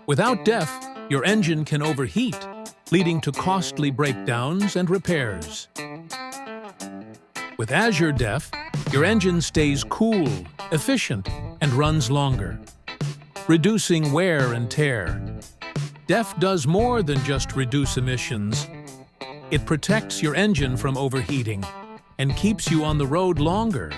Without DEF, your engine can overheat, leading to costly breakdowns and repairs. With Azure DEF, your engine stays cool, efficient, and runs longer, reducing wear and tear. DEF does more than just reduce emissions. It protects your engine from overheating and keeps you on the road longer.